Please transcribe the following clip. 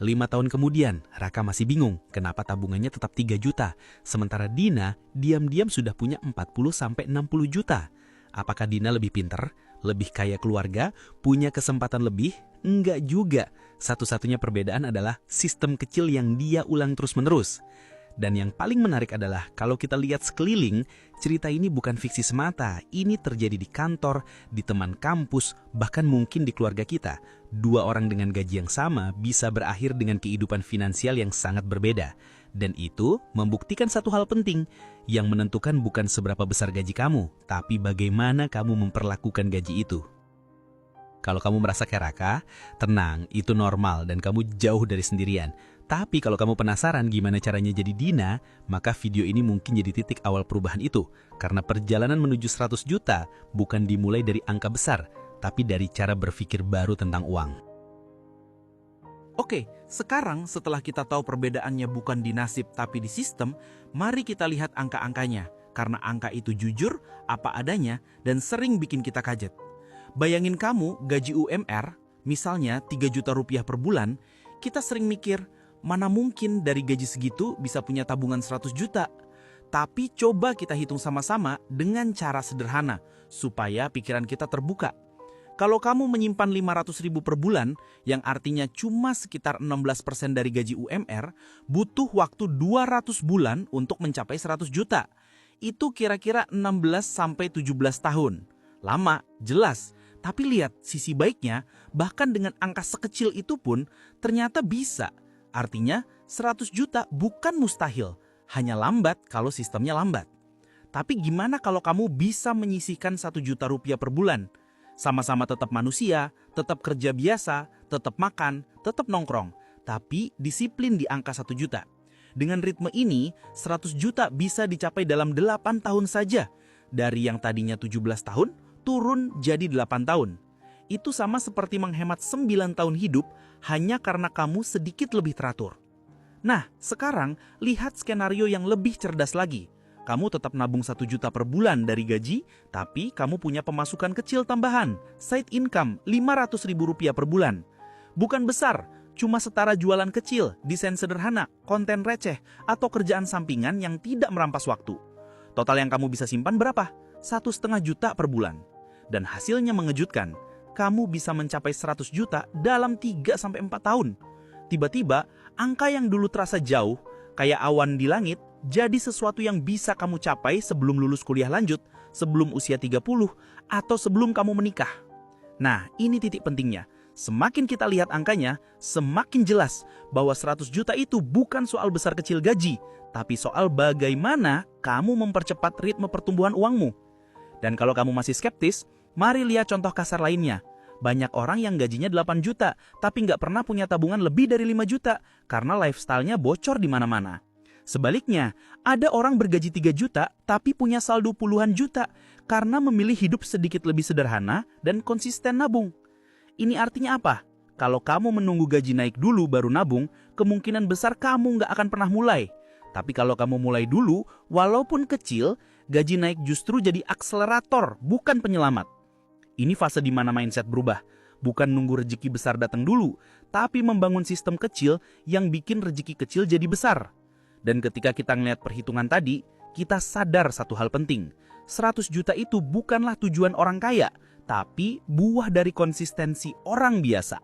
5 tahun kemudian, Raka masih bingung kenapa tabungannya tetap 3 juta, sementara Dina diam-diam sudah punya 40-60 juta. Apakah Dina lebih pinter, lebih kaya keluarga, punya kesempatan lebih? Enggak juga. Satu-satunya perbedaan adalah sistem kecil yang dia ulang terus-menerus. Dan yang paling menarik adalah kalau kita lihat sekeliling, cerita ini bukan fiksi semata. Ini terjadi di kantor, di teman kampus, bahkan mungkin di keluarga kita. 2 orang dengan gaji yang sama bisa berakhir dengan kehidupan finansial yang sangat berbeda. Dan itu membuktikan satu hal penting, yang menentukan bukan seberapa besar gaji kamu, tapi bagaimana kamu memperlakukan gaji itu. Kalau kamu merasa kayak Raka, tenang, itu normal dan kamu jauh dari sendirian. Tapi kalau kamu penasaran gimana caranya jadi Dina, maka video ini mungkin jadi titik awal perubahan itu. Karena perjalanan menuju 100 juta bukan dimulai dari angka besar, tapi dari cara berpikir baru tentang uang. Oke, sekarang setelah kita tahu perbedaannya bukan di nasib tapi di sistem, mari kita lihat angka-angkanya. Karena angka itu jujur, apa adanya, dan sering bikin kita kaget. Bayangin kamu gaji UMR, misalnya 3 juta rupiah per bulan, kita sering mikir, mana mungkin dari gaji segitu bisa punya tabungan 100 juta. Tapi coba kita hitung sama-sama dengan cara sederhana, supaya pikiran kita terbuka. Kalau kamu menyimpan 500 ribu per bulan, yang artinya cuma sekitar 16% dari gaji UMR, butuh waktu 200 bulan untuk mencapai 100 juta. Itu kira-kira 16-17 tahun. Lama, jelas. Tapi lihat, sisi baiknya, bahkan dengan angka sekecil itu pun ternyata bisa. Artinya, 100 juta bukan mustahil, hanya lambat kalau sistemnya lambat. Tapi gimana kalau kamu bisa menyisihkan 1 juta rupiah per bulan? Sama-sama tetap manusia, tetap kerja biasa, tetap makan, tetap nongkrong, tapi disiplin di angka 1 juta. Dengan ritme ini, 100 juta bisa dicapai dalam 8 tahun saja. Dari yang tadinya 17 tahun, turun jadi 8 tahun. Itu sama seperti menghemat 9 tahun hidup hanya karena kamu sedikit lebih teratur. Nah, sekarang lihat skenario yang lebih cerdas lagi. Kamu tetap nabung 1 juta per bulan dari gaji, tapi kamu punya pemasukan kecil tambahan, side income 500 ribu rupiah per bulan. Bukan besar, cuma setara jualan kecil, desain sederhana, konten receh, atau kerjaan sampingan yang tidak merampas waktu. Total yang kamu bisa simpan berapa? 1,5 juta per bulan. Dan hasilnya mengejutkan, kamu bisa mencapai 100 juta dalam 3-4 tahun. Tiba-tiba, angka yang dulu terasa jauh, kayak awan di langit, jadi sesuatu yang bisa kamu capai sebelum lulus kuliah lanjut, sebelum usia 30, atau sebelum kamu menikah. Nah, ini titik pentingnya. Semakin kita lihat angkanya, semakin jelas bahwa 100 juta itu bukan soal besar kecil gaji, tapi soal bagaimana kamu mempercepat ritme pertumbuhan uangmu. Dan kalau kamu masih skeptis, mari lihat contoh kasar lainnya. Banyak orang yang gajinya 8 juta, tapi nggak pernah punya tabungan lebih dari 5 juta, karena lifestyle-nya bocor di mana-mana. Sebaliknya, ada orang bergaji 3 juta, tapi punya saldo puluhan juta, karena memilih hidup sedikit lebih sederhana dan konsisten nabung. Ini artinya apa? Kalau kamu menunggu gaji naik dulu baru nabung, kemungkinan besar kamu nggak akan pernah mulai. Tapi kalau kamu mulai dulu, walaupun kecil, gaji naik justru jadi akselerator, bukan penyelamat. Ini fase di mana mindset berubah. Bukan nunggu rezeki besar datang dulu, tapi membangun sistem kecil yang bikin rezeki kecil jadi besar. Dan ketika kita ngeliat perhitungan tadi, kita sadar satu hal penting. 100 juta itu bukanlah tujuan orang kaya, tapi buah dari konsistensi orang biasa.